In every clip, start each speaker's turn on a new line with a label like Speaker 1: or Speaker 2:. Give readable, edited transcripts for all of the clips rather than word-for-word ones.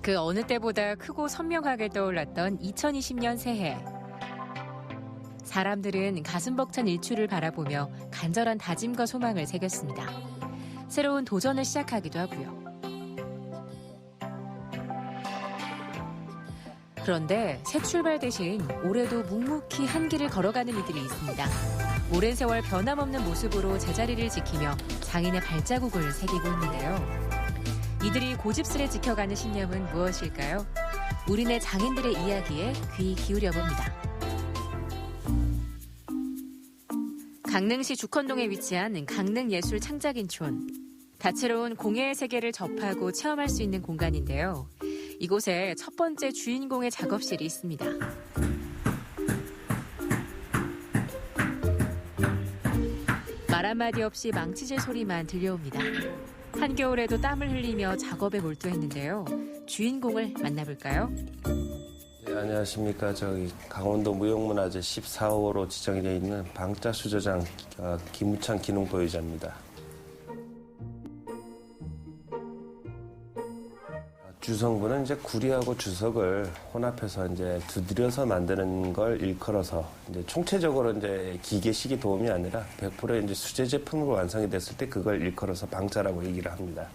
Speaker 1: 그 어느 때보다 크고 선명하게 떠올랐던 2020년 새해. 사람들은 가슴 벅찬 일출을 바라보며 간절한 다짐과 소망을 새겼습니다. 새로운 도전을 시작하기도 하고요. 그런데 새 출발 대신 올해도 묵묵히 한 길을 걸어가는 이들이 있습니다. 오랜 세월 변함없는 모습으로 제자리를 지키며 장인의 발자국을 새기고 있는데요. 이들이 고집스레 지켜가는 신념은 무엇일까요? 우리네 장인들의 이야기에 귀 기울여봅니다. 강릉시 죽헌동에 위치한 강릉예술창작인촌. 다채로운 공예의 세계를 접하고 체험할 수 있는 공간인데요. 이곳에 첫 번째 주인공의 작업실이 있습니다. 말 한마디 없이 망치질 소리만 들려옵니다. 한겨울에도 땀을 흘리며 작업에 몰두했는데요. 주인공을 만나볼까요?
Speaker 2: 네, 안녕하십니까. 저기 강원도 무형문화재 14호로 지정이 되어 있는 방자수저장 김우찬 기능보유자입니다. 주성분은 이제 구리하고 주석을 혼합해서 이제 두드려서 만드는 걸 일컬어서 이제 총체적으로 이제 기계식이 도움이 아니라 100% 이제 수제 제품으로 완성이 됐을 때 그걸 일컬어서 방자라고 얘기를 합니다.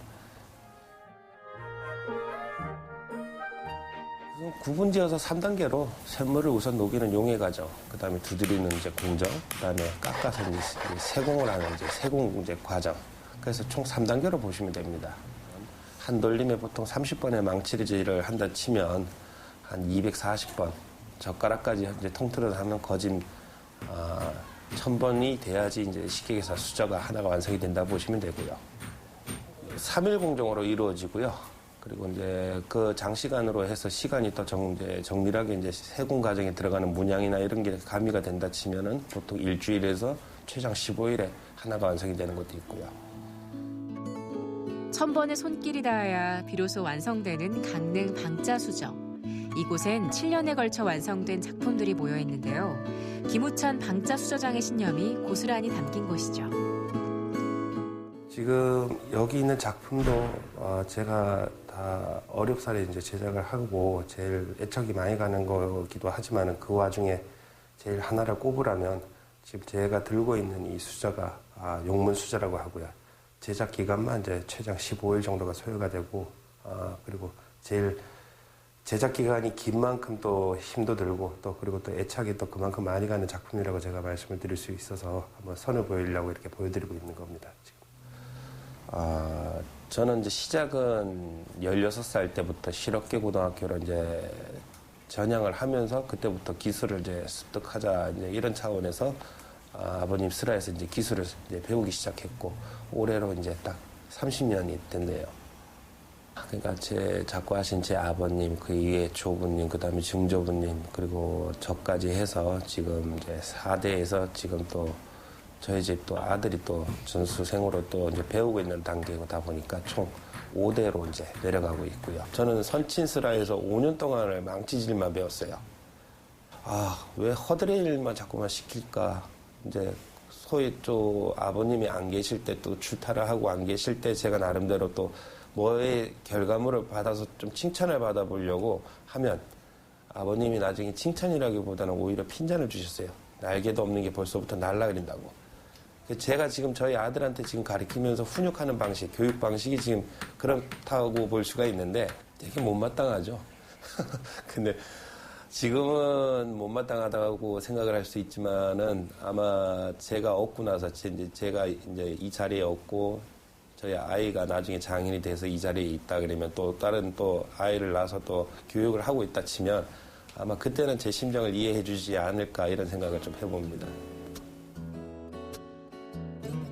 Speaker 2: 우선 구분지어서 3단계로 샘물을 우선 녹이는 용해 과정, 그다음에 두드리는 이제 공정, 그다음에 깎아서 이제 세공을 하는 이제 세공 이제 과정. 그래서 총 3단계로 보시면 됩니다. 한 돌림에 보통 30번의 망치질을 한다 치면 한 240번, 젓가락까지 이제 통틀어서 하면 거진 1000번이 돼야지 이제 식객에서 수저가 하나가 완성이 된다 보시면 되고요. 3일 공정으로 이루어지고요. 그리고 이제 그 장시간으로 해서 시간이 또 정밀하게 이제 세공 과정에 들어가는 문양이나 이런 게 가미가 된다 치면은 보통 일주일에서 최장 15일에 하나가 완성이 되는 것도 있고요.
Speaker 1: 1000번의 손길이 닿아야 비로소 완성되는 강릉 방자수저. 이곳엔 7년에 걸쳐 완성된 작품들이 모여 있는데요. 김우찬 방자수저장의 신념이 고스란히 담긴 곳이죠.
Speaker 2: 지금 여기 있는 작품도 제가 다 어렵사리 이제 제작을 하고 제일 애착이 많이 가는 거기도 하지만 그 와중에 제일 하나를 꼽으라면 지금 제가 들고 있는 이 수저가 용문 수저라고 하고요. 제작 기간만 이제 최장 15일 정도가 소요가 되고, 그리고 제일 제작 기간이 긴 만큼 또 힘도 들고, 또 그리고 또 애착이 또 그만큼 많이 가는 작품이라고 제가 말씀을 드릴 수 있어서 한번 선을 보이려고 이렇게 보여드리고 있는 겁니다, 지금. 저는 이제 시작은 16살 때부터 실업계 고등학교로 이제 전향을 하면서 그때부터 기술을 이제 습득하자, 이제 이런 차원에서 아버님 슬하에서 이제 기술을 이제 배우기 시작했고, 올해로 이제 딱 30년이 됐네요. 그러니까 제 작고하신 제 아버님, 그 이외에 조부님, 그 다음에 증조부님, 그리고 저까지 해서 지금 이제 4대에서 지금 또 저희 집 또 아들이 또 전수생으로 또 이제 배우고 있는 단계다 보니까 총 5대로 이제 내려가고 있고요. 저는 선친스라에서 5년 동안을 망치질만 배웠어요. 왜 허드렛 일만 자꾸만 시킬까? 이제 소위 또 아버님이 안 계실 때 또 출타를 하고 안 계실 때 제가 나름대로 또 뭐의 결과물을 받아서 좀 칭찬을 받아보려고 하면 아버님이 나중에 칭찬이라기보다는 오히려 핀잔을 주셨어요. 날개도 없는 게 벌써부터 날아다닌다고. 제가 지금 저희 아들한테 지금 가르치면서 훈육하는 방식, 교육 방식이 지금 그렇다고 볼 수가 있는데 되게 못마땅하죠. 근데 지금은 못마땅하다고 생각을 할 수 있지만은 아마 제가 얻고 나서 제가 이제 이 자리에 얻고 저희 아이가 나중에 장인이 돼서 이 자리에 있다 그러면 또 다른 또 아이를 낳아서 또 교육을 하고 있다 치면 아마 그때는 제 심정을 이해해 주지 않을까 이런 생각을 좀 해봅니다.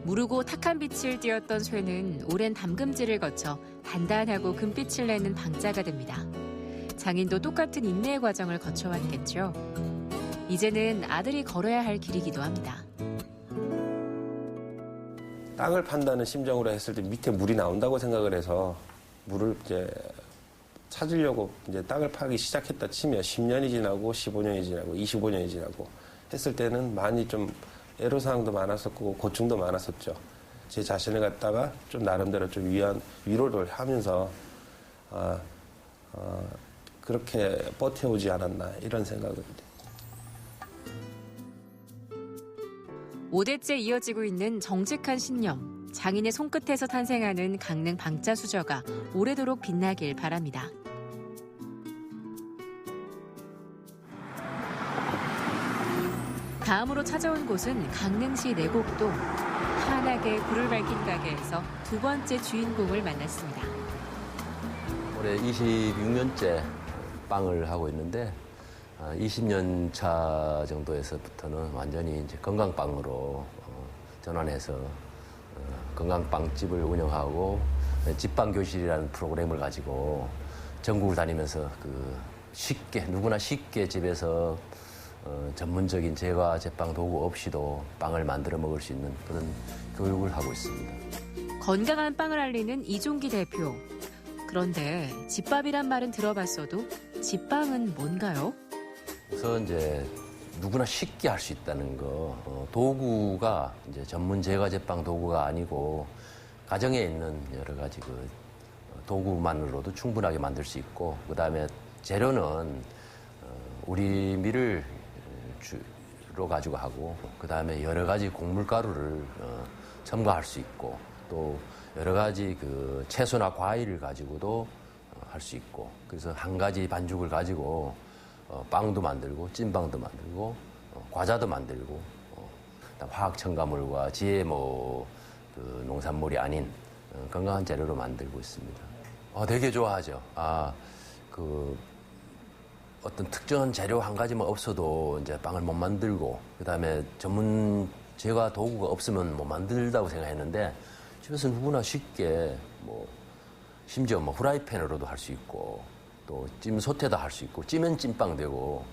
Speaker 1: 무르고 탁한 빛을 띠었던 쇠는 오랜 담금질을 거쳐 단단하고 금빛을 내는 방자가 됩니다. 장인도 똑같은 인내의 과정을 거쳐왔겠죠. 이제는 아들이 걸어야 할 길이기도 합니다.
Speaker 2: 땅을 판다는 심정으로 했을 때 밑에 물이 나온다고 생각을 해서 물을 이제 찾으려고 이제 땅을 파기 시작했다 치면 10년이 지나고 15년이 지나고 25년이 지나고 했을 때는 많이 좀 애로사항도 많았었고 고충도 많았었죠. 제 자신을 갖다가 좀 나름대로 좀 위로를 하면서 그렇게 버텨오지 않았나 이런 생각을.
Speaker 1: 5대째 이어지고 있는 정직한 신념, 장인의 손끝에서 탄생하는 강릉 방자수저가 오래도록 빛나길 바랍니다. 다음으로 찾아온 곳은 강릉시 내곡동. 환하게 불을 밝힌 가게에서 두 번째 주인공을 만났습니다.
Speaker 3: 올해 26년째 빵을 하고 있는데 20년 차 정도에서부터는 완전히 이제 건강빵으로 전환해서 건강빵집을 운영하고 집빵교실이라는 프로그램을 가지고 전국을 다니면서 쉽게 누구나 쉽게 집에서 전문적인 제과 제빵 도구 없이도 빵을 만들어 먹을 수 있는 그런 교육을 하고 있습니다.
Speaker 1: 건강한 빵을 알리는 이종기 대표. 그런데 집밥이란 말은 들어봤어도 집빵은 뭔가요?
Speaker 3: 우선 이제 누구나 쉽게 할 수 있다는 거. 도구가 이제 전문 제과 제빵 도구가 아니고 가정에 있는 여러 가지 도구만으로도 충분하게 만들 수 있고, 그다음에 재료는 우리 밀을 주로 가지고 하고, 그다음에 여러 가지 곡물가루를 첨가할 수 있고, 또 여러 가지 채소나 과일을 가지고도 할 수 있고, 그래서 한 가지 반죽을 가지고 빵도 만들고 찐빵도 만들고 과자도 만들고 화학 첨가물과 GMO 농산물이 아닌 건강한 재료로 만들고 있습니다. 되게 좋아하죠. 어떤 특정한 재료 한 가지만 없어도 이제 빵을 못 만들고, 그다음에 전문 제과 도구가 없으면 못 만들다고 생각했는데, 집에서 누구나 쉽게 심지어 후라이팬으로도 할 수 있고, 또 찜 솥에다 할 수 있고, 찌면 찐빵 되고,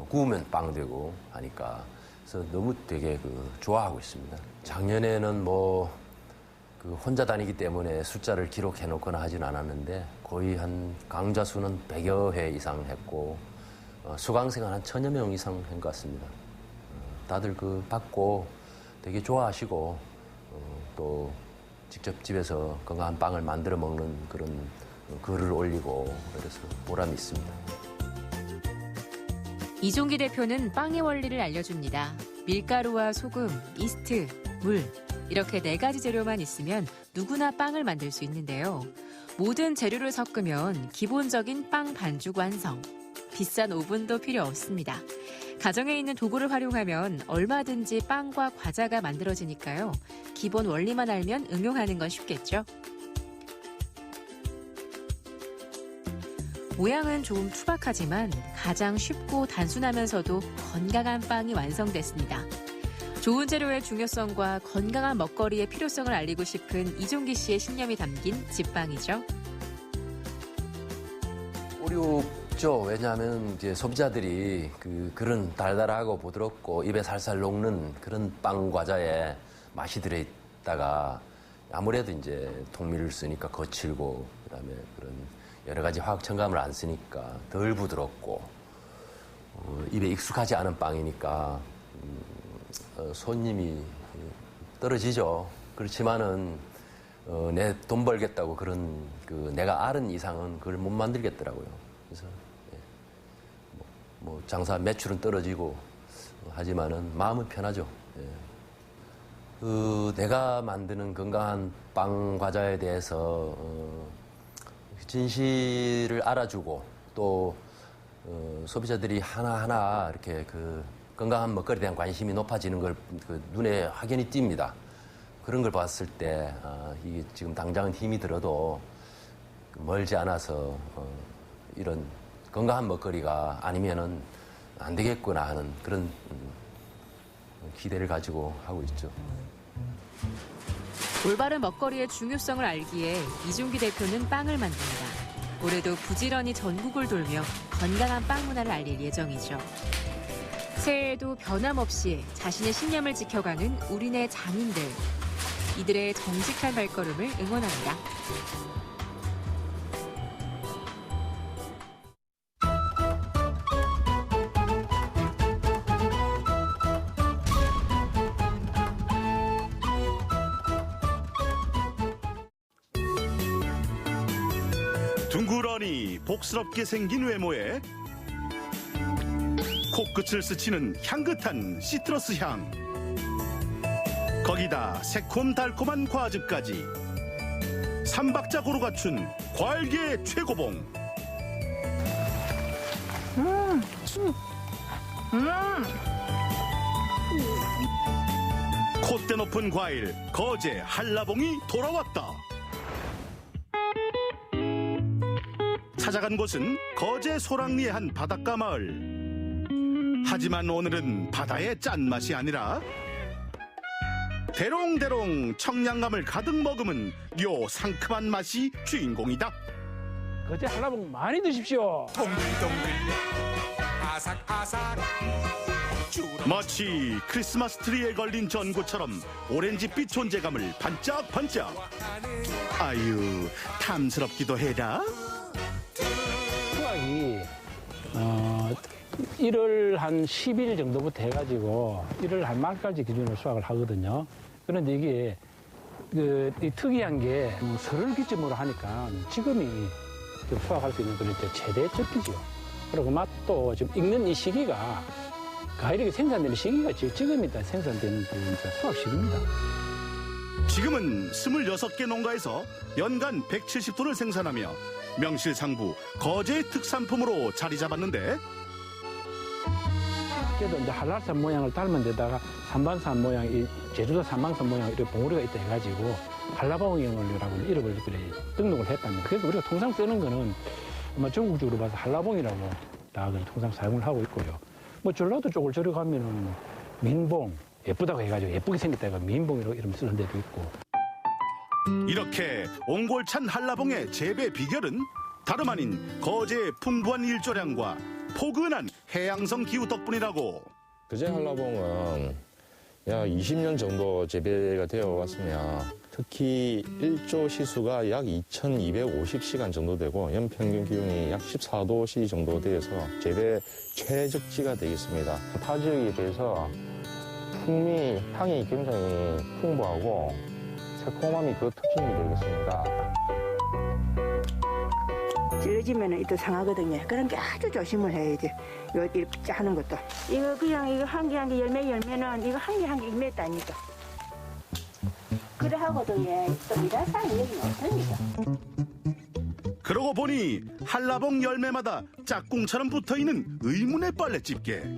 Speaker 3: 구우면 빵 되고 하니까, 그래서 너무 되게 좋아하고 있습니다. 작년에는 혼자 다니기 때문에 숫자를 기록해 놓거나 하진 않았는데, 거의 한 강좌 수는 100여 회 이상 했고, 수강생은 한 1000여 명 이상 한 것 같습니다. 다들 받고 되게 좋아하시고, 또 직접 집에서 건강한 빵을 만들어 먹는 그런 글을 올리고, 그래서 보람이 있습니다.
Speaker 1: 이종기 대표는 빵의 원리를 알려줍니다. 밀가루와 소금, 이스트, 물 이렇게 4가지 재료만 있으면 누구나 빵을 만들 수 있는데요. 모든 재료를 섞으면 기본적인 빵 반죽 완성. 비싼 오븐도 필요 없습니다. 가정에 있는 도구를 활용하면 얼마든지 빵과 과자가 만들어지니까요. 기본 원리만 알면 응용하는 건 쉽겠죠. 모양은 조금 투박하지만 가장 쉽고 단순하면서도 건강한 빵이 완성됐습니다. 좋은 재료의 중요성과 건강한 먹거리의 필요성을 알리고 싶은 이종기 씨의 신념이 담긴 집빵이죠.
Speaker 3: 어렵죠. 왜냐하면 이제 소비자들이 그런 달달하고 부드럽고 입에 살살 녹는 그런 빵 과자에 맛이 들어있다가, 아무래도 이제 통밀을 쓰니까 거칠고, 그다음에 그런 여러 가지 화학 첨가물을 안 쓰니까 덜 부드럽고, 입에 익숙하지 않은 빵이니까 손님이 떨어지죠. 그렇지만은 내 돈 벌겠다고 그런 내가 아는 이상은 그걸 못 만들겠더라고요. 그래서 장사 매출은 떨어지고 하지만은 마음은 편하죠. 내가 만드는 건강한 빵 과자에 대해서 진실을 알아주고, 또 소비자들이 하나하나 이렇게 건강한 먹거리에 대한 관심이 높아지는 걸 눈에 확연히 띕니다. 그런 걸 봤을 때 이게 지금 당장은 힘이 들어도 멀지 않아서 이런 건강한 먹거리가 아니면은 안 되겠구나 하는 그런 기대를 가지고 하고 있죠.
Speaker 1: 올바른 먹거리의 중요성을 알기에 이종기 대표는 빵을 만듭니다. 올해도 부지런히 전국을 돌며 건강한 빵 문화를 알릴 예정이죠. 새해에도 변함없이 자신의 신념을 지켜가는 우리네 장인들. 이들의 정직한 발걸음을 응원합니다.
Speaker 4: 둥그러니 복스럽게 생긴 외모에 코끝을 스치는 향긋한 시트러스 향, 거기다 새콤달콤한 과즙까지 삼박자고루 갖춘 과일계 최고봉. 콧대 높은 과일 거제 한라봉이 돌아왔다. 찾아간 곳은 거제 소랑리의 한 바닷가 마을. 하지만 오늘은 바다의 짠맛이 아니라 대롱대롱 청량감을 가득 머금은 요 상큼한 맛이 주인공이다.
Speaker 5: 거제 한라봉 많이 드십시오.
Speaker 6: 동글동글 아삭아삭
Speaker 4: 마치 크리스마스 트리에 걸린 전구처럼 오렌지빛 존재감을 반짝반짝. 아유, 탐스럽기도 해라.
Speaker 5: 수확이 1월 한 10일 정도부터 해가지고 1월 한 말까지 기준으로 수확을 하거든요. 그런데 이게 이 특이한 게 설을 기점으로 하니까 지금이 좀 수확할 수 있는 그런 최대 적기죠. 그리고 맛도 지금 익는 이 시기가 과일이 생산되는 시기가 지금 일단 생산되는 수확 시기입니다.
Speaker 4: 지금은 26개 농가에서 연간 170톤을 생산하며 명실상부 거제 특산품으로 자리 잡았는데,
Speaker 5: 그래도 이제 한라산 모양을 닮은 데다가 삼반산 모양, 이 제주도 삼방산 모양 이렇게 봉우리가 있다 해가지고 한라봉이라고 이름을 등록을 했답니다. 그래서 우리가 통상 쓰는 거는 아마 전국적으로 봐서 한라봉이라고 다 통상 사용을 하고 있고요. 뭐 전라도 쪽을 저리 가면은 민봉 예쁘다고 해가지고 예쁘게 생겼다 해가 민봉이라고 이름 쓰는 데도 있고.
Speaker 4: 이렇게 옹골찬 한라봉의 재배 비결은 다름 아닌 거제의 풍부한 일조량과 포근한 해양성 기후 덕분이라고.
Speaker 7: 거제 한라봉은 약 20년 정도 재배가 되어 왔으며 특히 1조 시수가 약 2,250시간 정도 되고 연평균 기온이 약 14도씨 정도 되어서 재배 최적지가 되겠습니다. 타 지역에 비해서 풍미, 향이 굉장히 풍부하고 새콤함이 그 특징이 되겠습니다.
Speaker 8: 찔러지면 또 상하거든요. 그런 게 아주 조심을 해야지. 이렇게 하는 것도. 이거 그냥 이거 한 개 한 개 열면은 이거 한 개 한 개 익었다니까. 그래 하고도 또 이런 쌀이 여기 없습니다.
Speaker 4: 그러고 보니 한라봉 열매마다 짝꿍처럼 붙어있는 의문의 빨래 집게.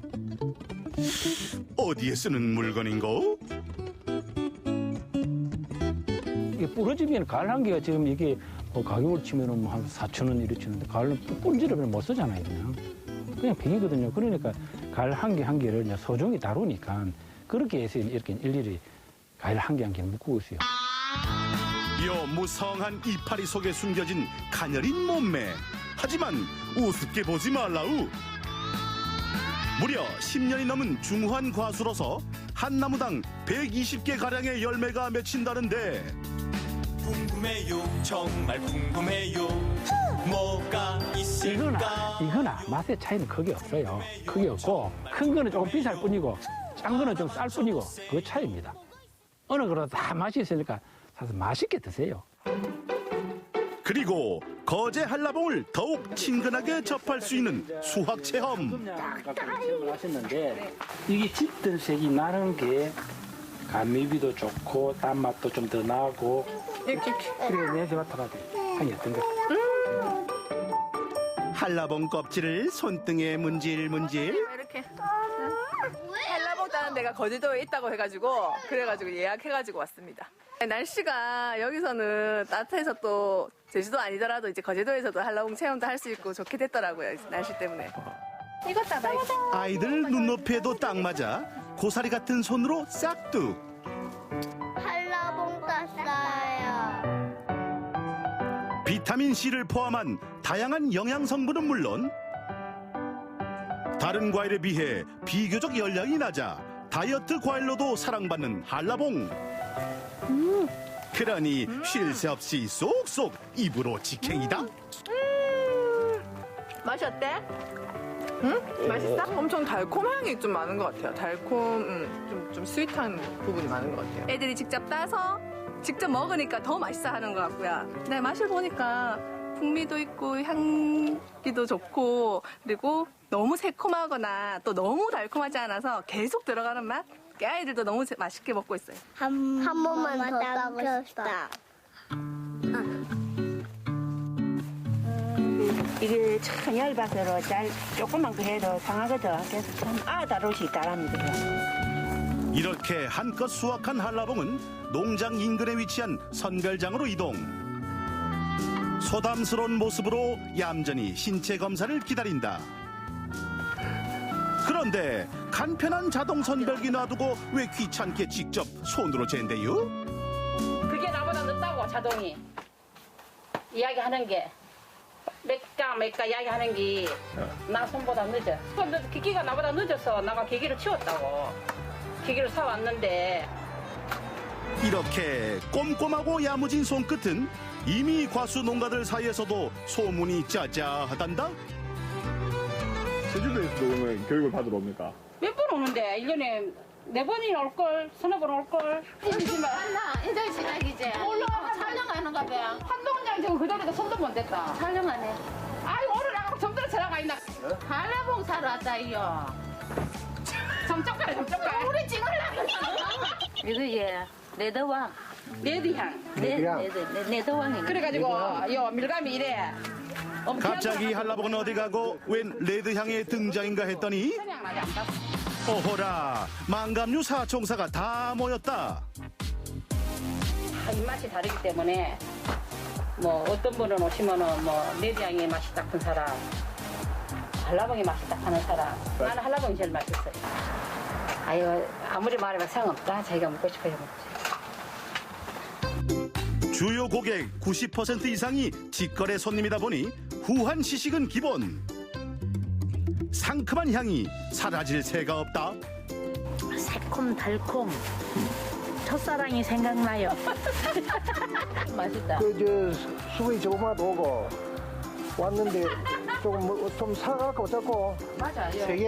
Speaker 4: 어디에 쓰는 물건인고?
Speaker 5: 이게 부러지면 가을 한개가 지금 이게 뭐 가격을 치면은 뭐 한 4,000원 이렇게 치는데 가을은 뿌리지르면 못 쓰잖아요, 그냥 뱅이거든요. 그러니까 가을 한 개를 그냥 소중히 다루니까 그렇게 해서 이렇게 일일이 가을 한 개 한 개 묶고 있어요.
Speaker 4: 요 무성한 이파리 속에 숨겨진 가녀린 몸매. 하지만 우습게 보지 말라우. 무려 10년이 넘은 중후한 과수로서 한 나무당 120개 가량의 열매가 맺힌다는데,
Speaker 6: 궁금해요 정말 궁금해요 뭐가 있을까.
Speaker 5: 이거나 맛의 차이는 크게 없어요. 크게 없고 큰 거는 조금 비쌀 뿐이고 짠 거는 좀 쌀 뿐이고 그 차이입니다. 어느 거라도 다 맛이 있으니까 사서 맛있게 드세요.
Speaker 4: 그리고 거제 한라봉을 더욱 친근하게 접할 수 있는 수확 체험.
Speaker 5: 체험을 하셨는데 이게 짙은 색이 나는 게 감미비도 좋고 단맛도 좀 더 나고 그래 내세 맡아가지고 향이 어떤 거.
Speaker 4: 한라봉 껍질을 손등에 문질문질.
Speaker 9: 이렇게 한라봉 따는 데가 거제도에 있다고 해가지고 그래가지고 예약해가지고 왔습니다. 날씨가 여기서는 따뜻해서 또 제주도 아니더라도 이제 거제도에서도 한라봉 체험도 할 수 있고 좋게 됐더라고요. 날씨 때문에. 이거 따봐.
Speaker 4: 아이들 눈높이에도 딱 맞아 고사리 같은 손으로 싹둑.
Speaker 10: 한라봉 땄어요.
Speaker 4: 비타민C를 포함한 다양한 영양 성분은 물론 다른 과일에 비해 비교적 열량이 낮아 다이어트 과일로도 사랑받는 한라봉. 그러니 쉴 새 없이 쏙쏙 입으로 직행이다.
Speaker 9: 맛이 어때? 응? 맛있어? 엄청 달콤 향이 좀 많은 것 같아요. 달콤, 좀 스윗한 부분이 많은 것 같아요. 애들이 직접 따서 직접 먹으니까 더 맛있어 하는 것 같고요. 네, 맛을 보니까 풍미도 있고 향기도 좋고 그리고 너무 새콤하거나 또 너무 달콤하지 않아서 계속 들어가는 맛. 아이들도 너무 맛있게 먹고 있어요.
Speaker 10: 한 번만 더 따고 싶다.
Speaker 8: 이게 참 얇아서 잘 조금만 그 해도 상하거든. 그래서 참 다루시 따랍니다.
Speaker 4: 이렇게 한껏 수확한 한라봉은 농장 인근에 위치한 선별장으로 이동. 소담스러운 모습으로 얌전히 신체 검사를 기다린다. 그런데 간편한 자동 선별기 놔두고 왜 귀찮게 직접 손으로 잰대요?
Speaker 11: 그게 나보다 늦다고 자동이 이야기하는 게 몇가 이야기하는 게 나 손보다 늦어. 근데 기기가 나보다 늦어서 나가 기기를 치웠다고. 기기를 사왔는데
Speaker 4: 이렇게 꼼꼼하고 야무진 손끝은 이미 과수 농가들 사이에서도 소문이 짜자하단다.
Speaker 12: 제주도에서도 그러면 교육을 받으러 옵니까?
Speaker 11: 몇 번 오는데 1년에 4번이나 올걸, 3번 올걸.
Speaker 10: 인절 지나기지.
Speaker 11: 몰라.
Speaker 10: 촬영하는가 봐.
Speaker 11: 한동장 지금 그 자리에 손도 못 댔다.
Speaker 10: 촬영하네.
Speaker 11: 아이 오늘 나가고 점들어 들어가 있나.
Speaker 10: 한라봉 사러 왔다 이요.
Speaker 11: 점쩍가래 점쩍가.
Speaker 10: 우리 찍으려고. 이거 예. 레드왕.
Speaker 11: 레드향.
Speaker 10: 레드왕이.
Speaker 11: 그래가지고 요 밀감이 이래.
Speaker 4: 갑자기 한라봉은 어디 가고 웬 레드향의 등장인가 했더니 오호라 망감류 사총사가 다 모였다.
Speaker 11: 입맛이 다르기 때문에 뭐 어떤 분은 오시면은 뭐 레드향의 맛이 딱 큰 사람, 한라봉의 맛이 딱 하는 사람. 나는 한라봉이 제일 맛있어요. 아유 아무리 말해봐 상없다. 자기가 먹고 싶어야 먹지.
Speaker 4: 주요 고객 90% 이상이 직거래 손님이다 보니 후한 시식은 기본. 상큼한 향이 사라질 새가 없다.
Speaker 10: 새콤 달콤. 첫사랑이 생각나요. 맛있다.
Speaker 13: 수분이 조금만 오고 왔는데 좀 사갖고 자꾸
Speaker 10: 맞아.
Speaker 13: 세 개,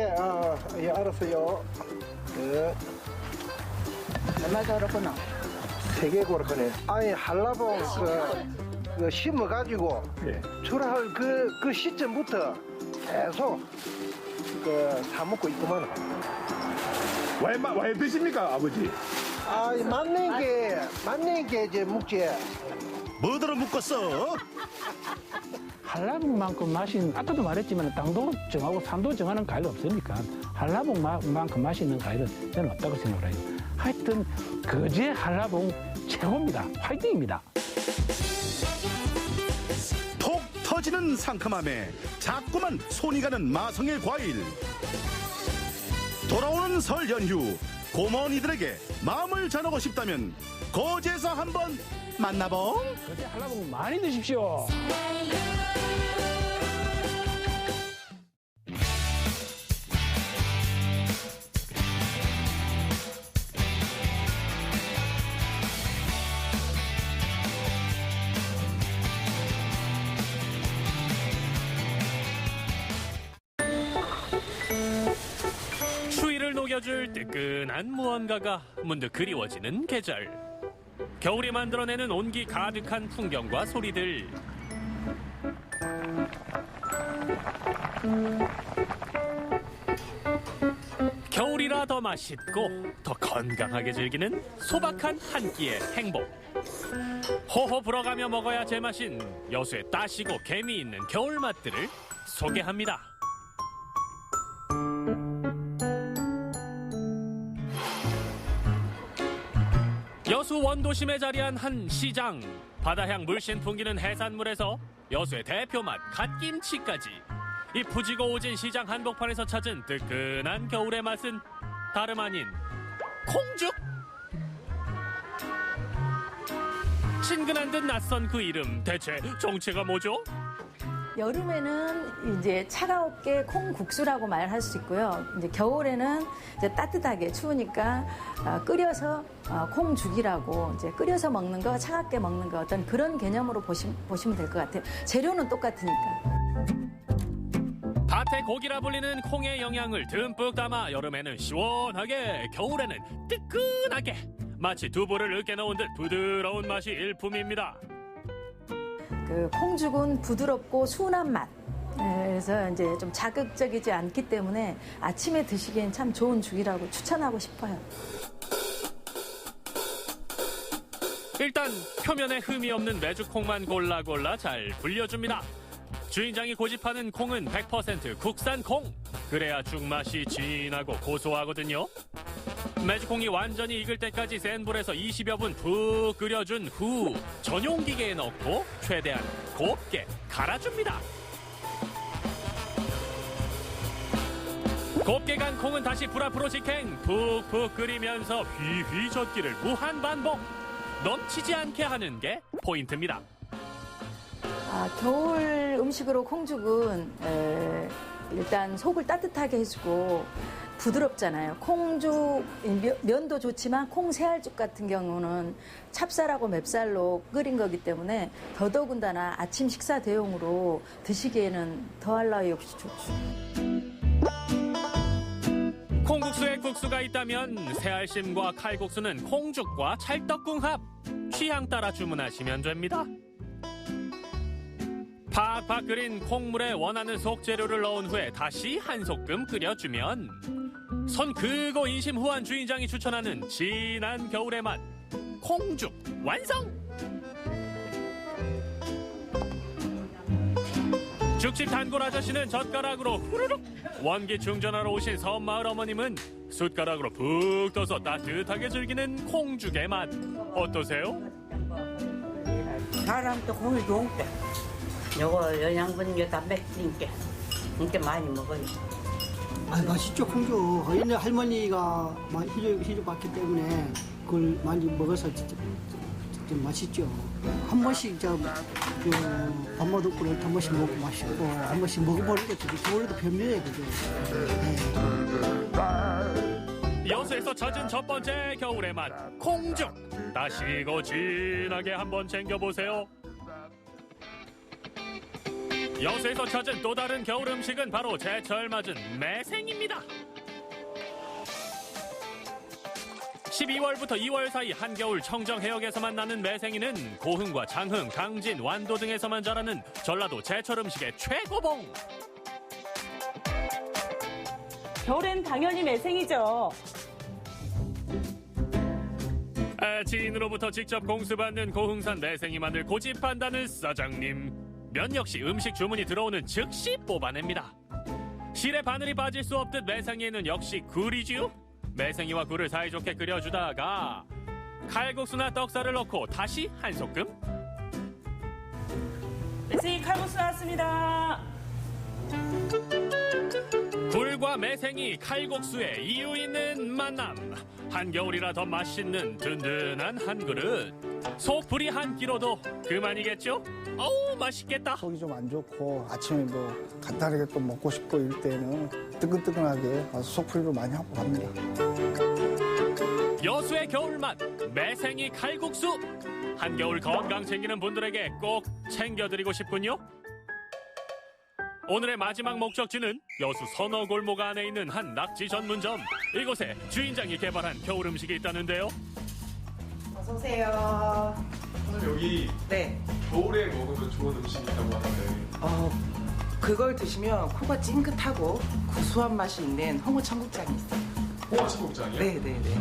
Speaker 13: 예, 알았어요. 예.
Speaker 10: 얼마 그렇구나.
Speaker 13: 3개 그렇거네. 아니 한라봉 그 심어가지고 출하할 그 시점부터 계속 사 먹고 있구만.
Speaker 12: 왜 드십니까 아버지?
Speaker 13: 맞는 게 이제 묵지.
Speaker 4: 뭐더러 묶었어?
Speaker 5: 한라봉만큼 맛있는, 아까도 말했지만 당도 정하고 산도 정하는 과일은 없으니까 한라봉만큼 맛있는 과일은 저는 없다고 생각을 해요. 하여튼 거제 한라봉 최고입니다. 화이팅입니다.
Speaker 4: 톡 터지는 상큼함에 자꾸만 손이 가는 마성의 과일. 돌아오는 설 연휴 고모니들에게 마음을 전하고 싶다면 거제에서 한번 만나봉.
Speaker 5: 거제 한라봉 많이 드십시오.
Speaker 14: 추위를 녹여줄 뜨끈한 무언가가 문득 그리워지는 계절. 겨울이 만들어내는 온기 가득한 풍경과 소리들. 겨울이라 더 맛있고 더 건강하게 즐기는 소박한 한 끼의 행복. 호호 불어가며 먹어야 제맛인 여수의 따시고 개미 있는 겨울 맛들을 소개합니다. 여수 원도심에 자리한 한 시장. 바다향 물씬 풍기는 해산물에서 여수의 대표 맛 갓김치까지. 이 푸지고 오진 시장 한복판에서 찾은 뜨끈한 겨울의 맛은 다름 아닌 콩죽. 친근한 듯 낯선 그 이름, 대체 정체가 뭐죠?
Speaker 15: 여름에는 이제 차가웠게 콩국수라고 말할 수 있고요. 이제 겨울에는 이제 따뜻하게 추우니까 끓여서 콩죽이라고 이제 끓여서 먹는 거, 차갑게 먹는 거 어떤 그런 개념으로 보시면 될 것 같아요. 재료는 똑같으니까.
Speaker 14: 밭의 고기라 불리는 콩의 영양을 듬뿍 담아 여름에는 시원하게, 겨울에는 뜨끈하게, 마치 두부를 으깨 넣은 듯 부드러운 맛이 일품입니다.
Speaker 15: 그 콩죽은 부드럽고 순한 맛. 그래서 이제 좀 자극적이지 않기 때문에 아침에 드시기엔 참 좋은 죽이라고 추천하고 싶어요.
Speaker 14: 일단 표면에 흠이 없는 메주콩만 골라 잘 불려줍니다. 주인장이 고집하는 콩은 100% 국산 콩. 그래야 죽맛이 진하고 고소하거든요. 메주콩이 완전히 익을 때까지 센 불에서 20여 분 푹 끓여준 후 전용 기계에 넣고 최대한 곱게 갈아줍니다. 곱게 간 콩은 다시 불 앞으로 직행. 푹푹 끓이면서 휘휘 젓기를 무한 반복. 넘치지 않게 하는 게 포인트입니다.
Speaker 15: 겨울 음식으로 콩죽은 일단 속을 따뜻하게 해주고 부드럽잖아요. 콩죽, 면도 좋지만 콩 새알죽 같은 경우는 찹쌀하고 맵쌀로 끓인 거기 때문에 더더군다나 아침 식사 대용으로 드시기에는 더할 나위 없이 좋죠.
Speaker 14: 콩국수에 국수가 있다면 새알심과 칼국수는 콩죽과 찰떡궁합. 취향 따라 주문하시면 됩니다. 팍팍 끓인 콩물에 원하는 속재료를 넣은 후에 다시 한 소끔 끓여주면 손 크고 인심 후한 주인장이 추천하는 진한 겨울의 맛 콩죽 완성! 죽집 단골 아저씨는 젓가락으로 후루룩, 원기 충전하러 오신 섬마을 어머님은 숟가락으로 푹 떠서 따뜻하게 즐기는 콩죽의 맛 어떠세요?
Speaker 16: 사람도 콩이 좋은 게 요거 영양분이 단백질인 게 이렇게 많이 먹어요.
Speaker 13: 맛있죠, 콩죽. 옛날 할머니가 희주봤기 때문에 그걸 많이 먹어서 진짜 맛있죠. 한 번씩 밥 먹을 한 번씩 먹고 맛있고 한 번씩 먹어보는 게 겨울에도 변미예요, 그죠?
Speaker 14: 여수에서 찾은 첫 번째 겨울의 맛 콩죽. 다시고 진하게 한번 챙겨보세요. 여수에서 찾은 또 다른 겨울 음식은 바로 제철 맞은 매생입니다. 12월부터 2월 사이 한겨울 청정 해역에서만 나는 매생이는 고흥과 장흥, 강진, 완도 등에서만 자라는 전라도 제철 음식의 최고봉.
Speaker 17: 겨울엔 당연히 매생이죠.
Speaker 14: 지인으로부터 직접 공수받는 고흥산 매생이만을 고집한다는 사장님. 면 역시 음식 주문이 들어오는 즉시 뽑아냅니다. 실에 바늘이 빠질 수 없듯 매생이에는 역시 굴이지요. 매생이와 굴을 사이좋게 끓여주다가 칼국수나 떡살을 넣고 다시 한 소끔.
Speaker 17: 매생이 칼국수 나왔습니다.
Speaker 14: 굴과 매생이 칼국수의 이유 있는 만남. 한겨울이라 더 맛있는 든든한 한 그릇. 속풀이 한 끼로도 그만이겠죠? 어우 맛있겠다.
Speaker 13: 속이 좀 안 좋고 아침에 간단하게 또 먹고 싶고 이럴 때는 뜨끈뜨끈하게 와서 속풀이로 많이 하고 갑니다.
Speaker 14: 여수의 겨울맛 매생이 칼국수. 한겨울 건강 챙기는 분들에게 꼭 챙겨드리고 싶군요. 오늘의 마지막 목적지는 여수 선어골목 안에 있는 한 낙지 전문점. 이곳에 주인장이 개발한 겨울 음식이 있다는데요.
Speaker 18: 어서 오세요.
Speaker 19: 선생님 여기 겨울에 먹으면 좋은 음식이 있다고 하는데
Speaker 18: 그걸 드시면 코가 찡긋하고 구수한 맛이 있는 홍어 청국장이 있어요.
Speaker 19: 홍어 청국장이요?
Speaker 18: 네네네.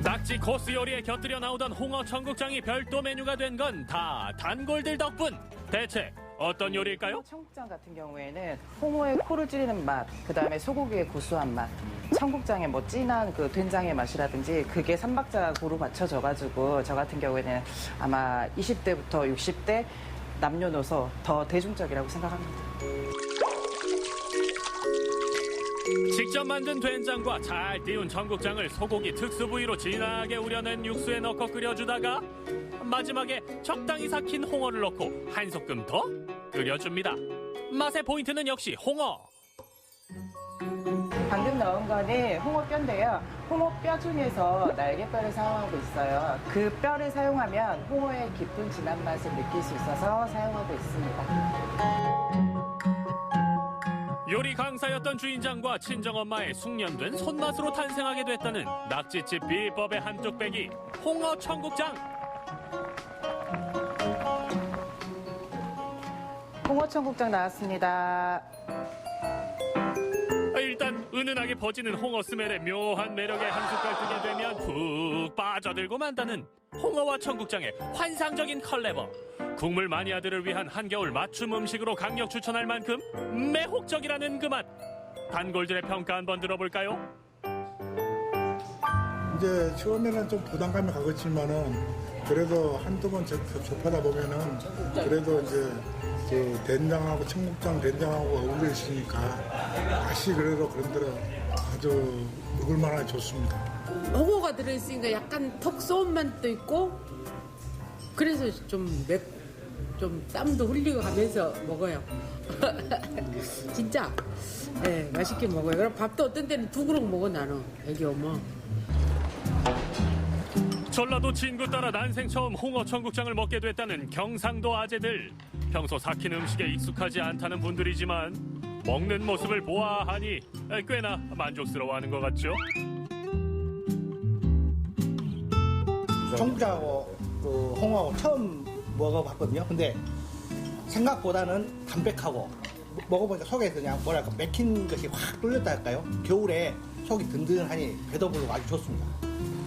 Speaker 14: 낙지 코스 요리에 곁들여 나오던 홍어 청국장이 별도 메뉴가 된 건 다 단골들 덕분. 대체 어떤 요리일까요?
Speaker 18: 청국장 같은 경우에는 홍어의 코를 찌르는 맛, 그 다음에 소고기의 구수한 맛, 청국장의 진한 그 된장의 맛이라든지 그게 삼박자고루 맞춰져가지고 저 같은 경우에는 아마 20대부터 60대 남녀노소 더 대중적이라고 생각합니다.
Speaker 14: 직접 만든 된장과 잘 띄운 청국장을 소고기 특수 부위로 진하게 우려낸 육수에 넣고 끓여주다가 마지막에 적당히 삭힌 홍어를 넣고 한 소끔 더 끓여줍니다. 맛의 포인트는 역시 홍어.
Speaker 18: 방금 넣은 거는 홍어뼈인데요. 홍어뼈 중에서 날개뼈를 사용하고 있어요. 그 뼈를 사용하면 홍어의 깊은 진한 맛을 느낄 수 있어서 사용하고 있습니다.
Speaker 14: 요리 강사였던 주인장과 친정엄마의 숙련된 손맛으로 탄생하게 됐다는 낙지집 비법의 한 뚝배기 홍어 청국장.
Speaker 18: 홍어 청국장 나왔습니다.
Speaker 14: 일단 은은하게 퍼지는 홍어 스멜의 묘한 매력에 한 숟갈 뜨게 되면 푹 빠져들고 만다는 홍어와 청국장의 환상적인 컬래버. 국물 마니아들을 위한 한겨울 맞춤 음식으로 강력 추천할 만큼 매혹적이라는 그 맛. 단골들의 평가 한번 들어볼까요?
Speaker 20: 이제 처음에는 좀 부담감이 가겠지만은 그래도 한두 번 접하다 보면은 그래도 이제 그 된장하고 청국장 된장하고 어울려 있으니까 맛이 그래도 그런대로 아주 먹을만하게 좋습니다.
Speaker 21: 홍어가 들어있으니까 약간 턱 쏘은 맛도 있고 그래서 좀 땀도 흘리고 하면서 먹어요. 진짜 네, 맛있게 먹어요. 그럼 밥도 어떤 때는 2그릇 먹어 나는 애기 오면.
Speaker 14: 전라도 진구 따라 난생 처음 홍어 청국장을 먹게 됐다는 경상도 아재들. 평소 삭힌 음식에 익숙하지 않다는 분들이지만 먹는 모습을 보아하니 꽤나 만족스러워하는 것 같죠?
Speaker 22: 청국장하고 그 홍어하고 처음 먹어봤거든요. 근데 생각보다는 담백하고 먹어보니까 속에서 그냥 뭐랄까 맥힌 것이 확 뚫렸다 할까요? 겨울에 속이 든든하니 배도 부르고 아주 좋습니다.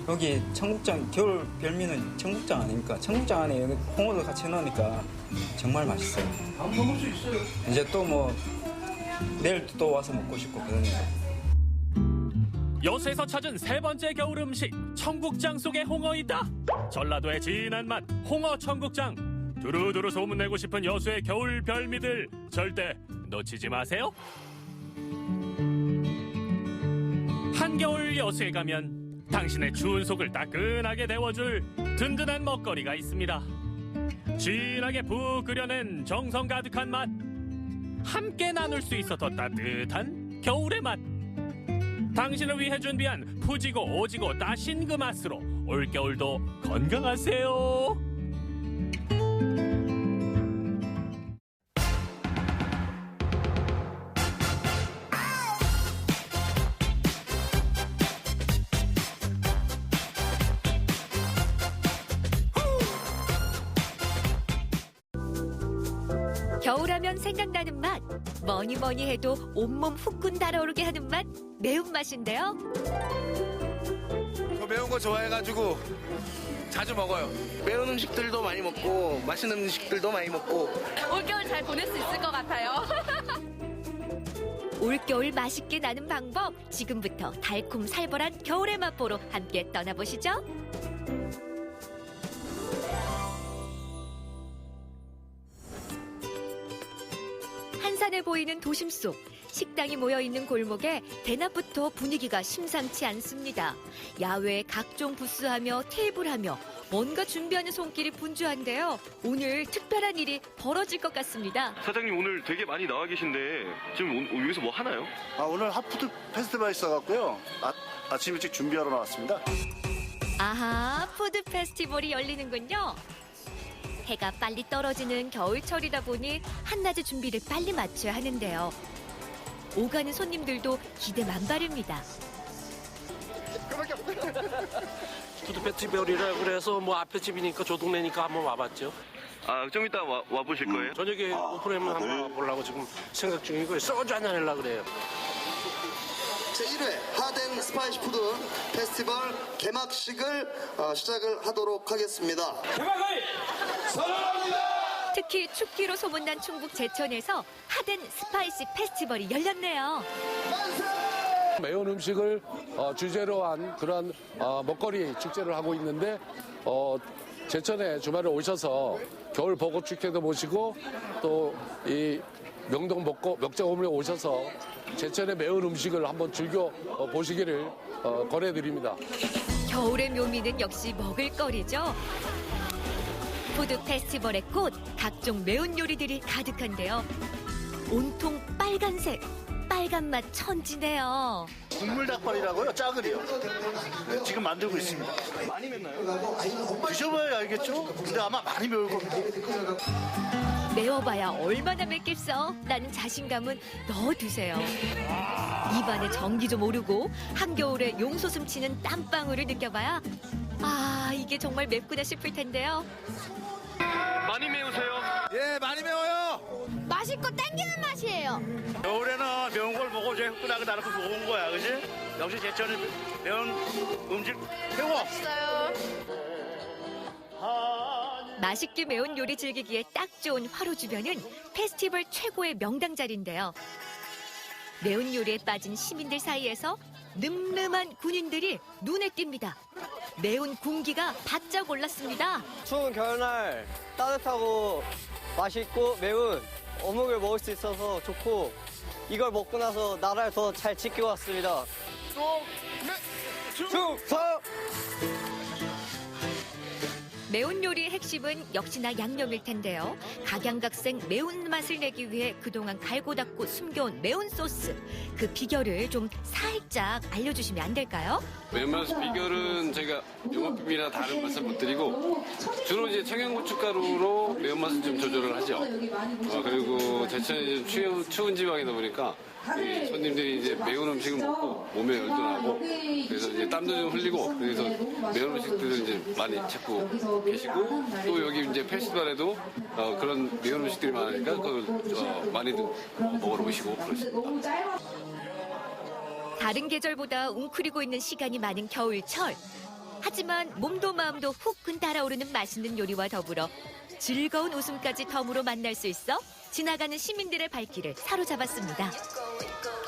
Speaker 23: 여기 청국장 겨울 별미는 청국장 아닙니까? 청국장 안에 여기 홍어를 같이 넣으니까 정말 맛있어요.
Speaker 22: 안 먹을 수 있어요.
Speaker 23: 이제 또 뭐 내일 또 와서 먹고 싶고 그러네요.
Speaker 14: 여수에서 찾은 세 번째 겨울 음식 청국장 속에 홍어이다. 전라도의 진한 맛 홍어 청국장. 두루두루 소문내고 싶은 여수의 겨울 별미들 절대 놓치지 마세요. 한겨울 여수에 가면 당신의 추운 속을 따끈하게 데워줄 든든한 먹거리가 있습니다. 진하게 푹 끓여낸 정성 가득한 맛. 함께 나눌 수 있어 더 따뜻한 겨울의 맛. 당신을 위해 준비한 푸지고 오지고 따신 그 맛으로 올겨울도 건강하세요.
Speaker 24: 겨울하면 생각나는 맛. 뭐니 해도 온몸 후끈 달아오르게 하는 맛. 매운맛인데요.
Speaker 25: 저 매운 거 좋아해가지고 자주 먹어요. 매운 음식들도 많이 먹고 맛있는 음식들도 많이 먹고
Speaker 24: 올겨울 잘 보낼 수 있을 것 같아요. 올겨울 맛있게 나는 방법. 지금부터 달콤 살벌한 겨울의 맛보러 함께 떠나보시죠. 한산해 보이는 도심 속 식당이 모여있는 골목에 대낮부터 분위기가 심상치 않습니다. 야외에 각종 부스하며 테이블하며 뭔가 준비하는 손길이 분주한데요. 오늘 특별한 일이 벌어질 것 같습니다.
Speaker 26: 사장님 오늘 되게 많이 나와 계신데 지금 여기서 뭐 하나요?
Speaker 27: 오늘 핫푸드 페스티벌 있어갖고요. 아침 일찍 준비하러 나왔습니다.
Speaker 24: 아하, 푸드 페스티벌이 열리는군요. 해가 빨리 떨어지는 겨울철이다 보니 한낮의 준비를 빨리 마쳐야 하는데요. 오가는 손님들도 기대 만발입니다.
Speaker 28: 푸드 페스티벌이라 그래서 뭐 앞에 집이니까 조 동네니까 한번 와봤죠.
Speaker 26: 아, 좀 이따 와 보실 거예요?
Speaker 28: 저녁에 오픈하면 한번 와보려고 지금 생각 중이고 소주 한잔 하려고 그래요.
Speaker 27: 제1회 하덴 스파이시 푸드 페스티벌 개막식을 시작을 하도록 하겠습니다.
Speaker 24: 개막을 사랑합니다. 특히 춥기로 소문난 충북 제천에서 하덴 스파이시 페스티벌이 열렸네요.
Speaker 29: 매운 음식을 주제로 한 그런 먹거리 축제를 하고 있는데 제천에 주말에 오셔서 겨울 벚꽃 축제도 보시고 또 이 명동 먹자고물에 오셔서 제천의 매운 음식을 한번 즐겨 보시기를 권해드립니다.
Speaker 24: 겨울의 묘미는 역시 먹을거리죠. 푸드 페스티벌의 꽃, 각종 매운 요리들이 가득한데요. 온통 빨간색, 빨간 맛 천지네요.
Speaker 27: 국물 닭발이라고요? 짜글이요. 네, 지금 만들고 있습니다. 많이 맵나요? 드셔봐야 알겠죠? 근데 아마 많이 매울 겁니다.
Speaker 24: 매워봐야 얼마나 맵겠어? 라는 자신감은 넣어두세요. 입안에 전기 좀 오르고 한겨울에 용솟음 치는 땀방울을 느껴봐야 이게 정말 맵구나 싶을 텐데요.
Speaker 26: 많이 매우세요?
Speaker 27: 예, 많이 매워요.
Speaker 1: 맛있고 땡기는 맛이에요.
Speaker 27: 겨울에는 매운 걸 먹어 제일 후끈하게 나놓고 먹은 거야, 그지? 역시 제천의 매운 음식 최고.
Speaker 1: 맛있어요.
Speaker 24: 맛있게 매운 요리 즐기기에 딱 좋은 화로 주변은 페스티벌 최고의 명당 자리인데요. 매운 요리에 빠진 시민들 사이에서 늠름한 군인들이 눈에 띕니다. 매운 군기가 바짝 올랐습니다.
Speaker 2: 추운 겨울날 따뜻하고 맛있고 매운 어묵을 먹을 수 있어서 좋고 이걸 먹고 나서 나라를 더 잘 지키고 왔습니다. 충성!
Speaker 24: 매운 요리의 핵심은 역시나 양념일 텐데요. 각양각색 매운맛을 내기 위해 그동안 갈고 닦고 숨겨온 매운 소스. 그 비결을 좀 살짝 알려주시면 안 될까요?
Speaker 3: 매운맛 비결은 저희가 용어비밀이나 다른 말씀 못 드리고 주로 이제 청양고춧가루로 매운맛을 좀 조절을 하죠. 그리고 제천이 좀 추운 지방이다 보니까 이 손님들이 이제 매운 음식을 먹고 몸에 열도 나고 그래서 이제 땀도 좀 흘리고 그래서 매운 음식들을 이제 많이 찾고 계시고 또 여기 이제 페스티벌에도 그런 매운 음식들이 많으니까 그걸 많이들 먹으러 오시고 그러십니다.
Speaker 24: 다른 계절보다 웅크리고 있는 시간이 많은 겨울철. 하지만 몸도 마음도 후끈 달아오르는 맛있는 요리와 더불어 즐거운 웃음까지 덤으로 만날 수 있어 지나가는 시민들의 발길을 사로잡았습니다.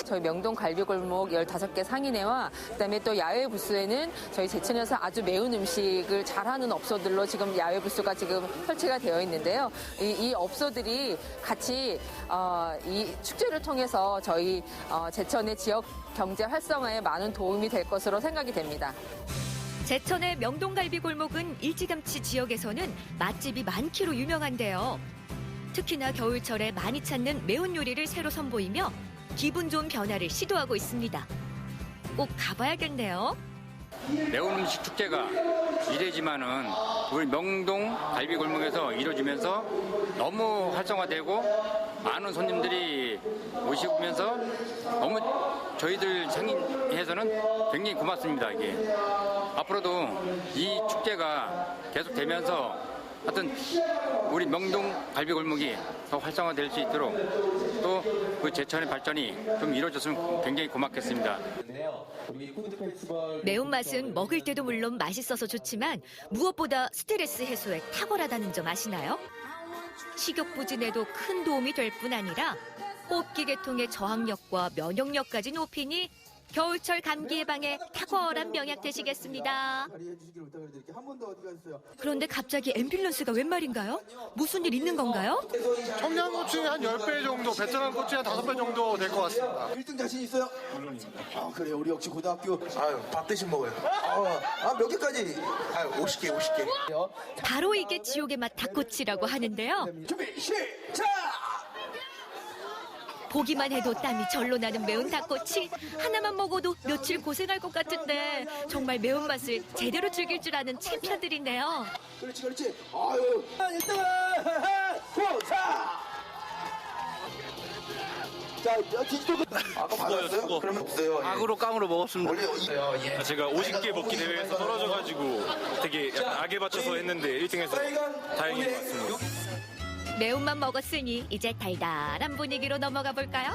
Speaker 6: 저희 명동 갈비골목 15개 상인회와 그다음에 또 야외 부스에는 저희 제천에서 아주 매운 음식을 잘하는 업소들로 지금 야외 부스가 지금 설치가 되어 있는데요. 이 업소들이 같이 이 축제를 통해서 저희 제천의 지역 경제 활성화에 많은 도움이 될 것으로 생각이 됩니다.
Speaker 24: 제천의 명동갈비 골목은 일찌감치 지역에서는 맛집이 많기로 유명한데요. 특히나 겨울철에 많이 찾는 매운 요리를 새로 선보이며 기분 좋은 변화를 시도하고 있습니다. 꼭 가봐야겠네요.
Speaker 7: 매운 음식 축제가 이래지만은 우리 명동 갈비골목에서 이루어지면서 너무 활성화되고 많은 손님들이 오시면서 너무 저희들 상인회에서는 굉장히 고맙습니다. 이게 앞으로도 이 축제가 계속되면서 하여튼 우리 명동 갈비골목이 더 활성화될 수 있도록 또 그 제천의 발전이 좀 이루어졌으면 굉장히 고맙겠습니다.
Speaker 24: 매운맛은 먹을 때도 물론 맛있어서 좋지만 무엇보다 스트레스 해소에 탁월하다는 점 아시나요? 식욕 부진에도 큰 도움이 될 뿐 아니라 호흡기 계통의 저항력과 면역력까지 높이니 겨울철 감기 예방에 탁월한 명약 되시겠습니다. 그런데 갑자기 앰뷸런스가 웬 말인가요? 무슨 일 있는 건가요?
Speaker 8: 청양고추 한 10배 정도, 베트남 고추 한 5배 정도 될 것 같습니다.
Speaker 9: 1등 자신 있어요? 아, 그래. 우리 역시 고등학교. 밥 대신 먹어요. 몇 개까지? 50개.
Speaker 24: 바로 이게 지옥의 맛 닭꼬치라고 하는데요.
Speaker 9: 준비, 시작!
Speaker 24: 보기만 해도 땀이 절로 나는 매운 닭꼬치. 하나만 먹어도 며칠 고생할 것 같은데 정말 매운맛을 제대로 즐길 줄 아는 챔피언들이네요.
Speaker 9: 그렇지. 아유, 1등! 호사! 자, 디지털 아까 받았어요? 그러면 없어요.
Speaker 10: 악으로 깡으로 먹었습니다. 제가 50개 먹기 대회에서 떨어져가지고 되게 약간 악에 받쳐서 했는데 1등해서 다행인 것 같습니다.
Speaker 24: 매운맛 먹었으니 이제 달달한 분위기로 넘어가 볼까요?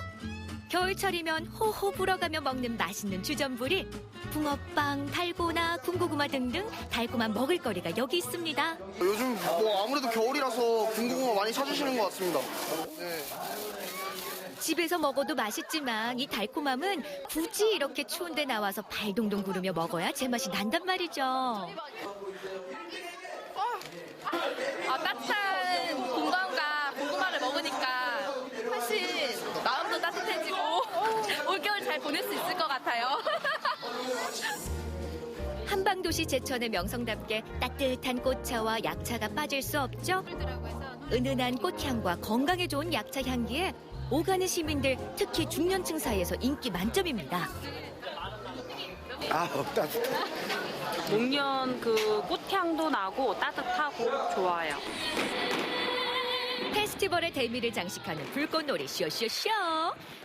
Speaker 24: 겨울철이면 호호 불어가며 먹는 맛있는 주전부리, 붕어빵, 달고나, 군고구마 등등 달콤한 먹을거리가 여기 있습니다.
Speaker 27: 요즘 뭐 아무래도 겨울이라서 군고구마 많이 찾으시는 것 같습니다. 네.
Speaker 24: 집에서 먹어도 맛있지만 이 달콤함은 굳이 이렇게 추운데 나와서 발동동 구르며 먹어야 제맛이 난단 말이죠.
Speaker 11: 따뜻한 곰방과 고구마를 먹으니까 훨씬 마음도 따뜻해지고 올겨울 잘 보낼 수 있을 것 같아요.
Speaker 24: 한방도시 제천의 명성답게 따뜻한 꽃차와 약차가 빠질 수 없죠. 은은한 꽃향과 건강에 좋은 약차 향기에 오가는 시민들, 특히 중년층 사이에서 인기 만점입니다.
Speaker 30: 목련 그 꽃향도 나고 따뜻하고 좋아요.
Speaker 24: 페스티벌의 대미를 장식하는 불꽃놀이 쇼쇼쇼.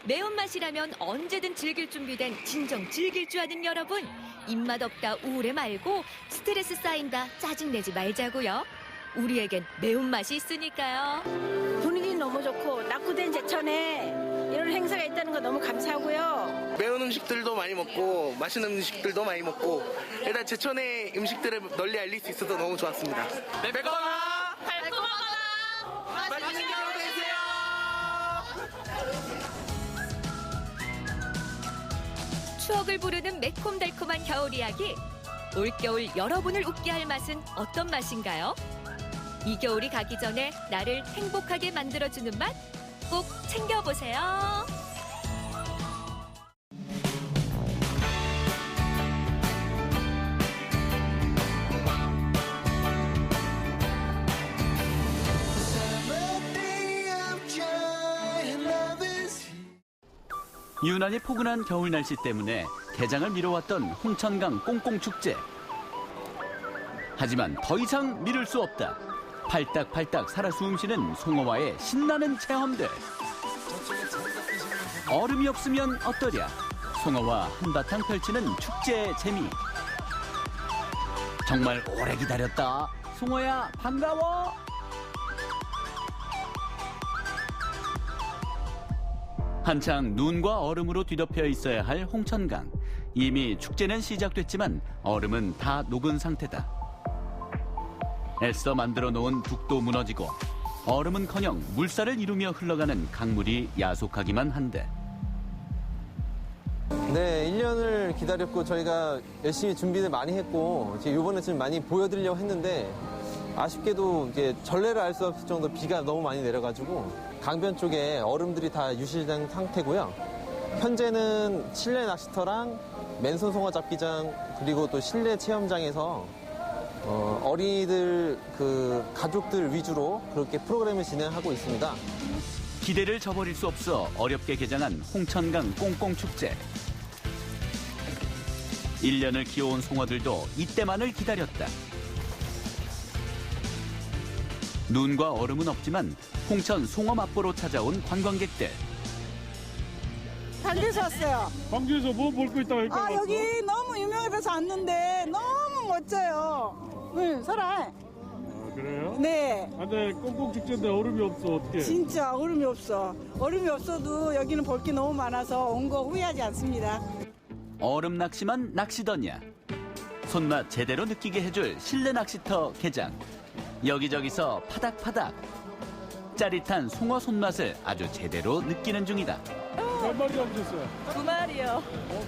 Speaker 24: 매운맛이라면 언제든 즐길 준비된 진정 즐길 줄 아는 여러분. 입맛 없다 우울해 말고 스트레스 쌓인다 짜증내지 말자고요. 우리에겐 매운맛이 있으니까요.
Speaker 13: 분위기
Speaker 4: 너무 좋고 낙후된 제천에 이런 행사가 있다는 거 너무 감사하고요.
Speaker 25: 매운 음식들도 많이 먹고 맛있는 음식들도 많이 먹고 일단 제천의 음식들을 널리 알릴 수 있어서 너무 좋았습니다. 매거나
Speaker 11: 달콤하거나
Speaker 25: 맛있는 겨울 되세요.
Speaker 24: 추억을 부르는 매콤달콤한 겨울 이야기. 올겨울 여러분을 웃게 할 맛은 어떤 맛인가요? 이 겨울이 가기 전에 나를 행복하게 만들어주는 맛 꼭 챙겨보세요.
Speaker 5: 유난히 포근한 겨울 날씨 때문에 개장을 미뤄왔던 홍천강 꽁꽁축제. 하지만 더 이상 미룰 수 없다. 팔딱팔딱 살아 숨쉬는 송어와의 신나는 체험들. 얼음이 없으면 어떠랴. 송어와 한바탕 펼치는 축제의 재미. 정말 오래 기다렸다. 송어야 반가워. 한창 눈과 얼음으로 뒤덮여 있어야 할 홍천강. 이미 축제는 시작됐지만 얼음은 다 녹은 상태다. 애써 만들어 놓은 북도 무너지고 얼음은커녕 물살을 이루며 흘러가는 강물이 야속하기만 한데.
Speaker 12: 네, 1년을 기다렸고 저희가 열심히 준비를 많이 했고 이번에 좀 많이 보여드리려고 했는데 아쉽게도 이제 전례를 알 수 없을 정도 비가 너무 많이 내려가지고 강변 쪽에 얼음들이 다 유실된 상태고요. 현재는 실내 낚시터랑 맨손 송어 잡기장 그리고 또 실내 체험장에서 어린이들 가족들 위주로 그렇게 프로그램을 진행하고 있습니다.
Speaker 5: 기대를 저버릴 수 없어 어렵게 개장한 홍천강 꽁꽁축제. 1년을 키워온 송어들도 이때만을 기다렸다. 눈과 얼음은 없지만 홍천 송어 맛보러 찾아온 관광객들.
Speaker 15: 광주에서 왔어요.
Speaker 10: 광주에서 뭐 볼 거 있다고
Speaker 15: 아, 여기 너무 유명해서 왔는데 너무 멋져요. 응, 설아.
Speaker 10: 그래요?
Speaker 15: 네.
Speaker 10: 아, 근데 꽁꽁 축제인데 얼음이 없어 어떻게?
Speaker 15: 진짜 얼음이 없어. 얼음이 없어도 여기는 볼 게 너무 많아서 온 거 후회하지 않습니다.
Speaker 5: 얼음 낚시만 낚시더냐. 손맛 제대로 느끼게 해줄 실내 낚시터 개장. 여기저기서 파닥파닥. 짜릿한 송어 손맛을 아주 제대로 느끼는 중이다.
Speaker 10: 몇 마리 잡으셨어요?
Speaker 15: 2마리요.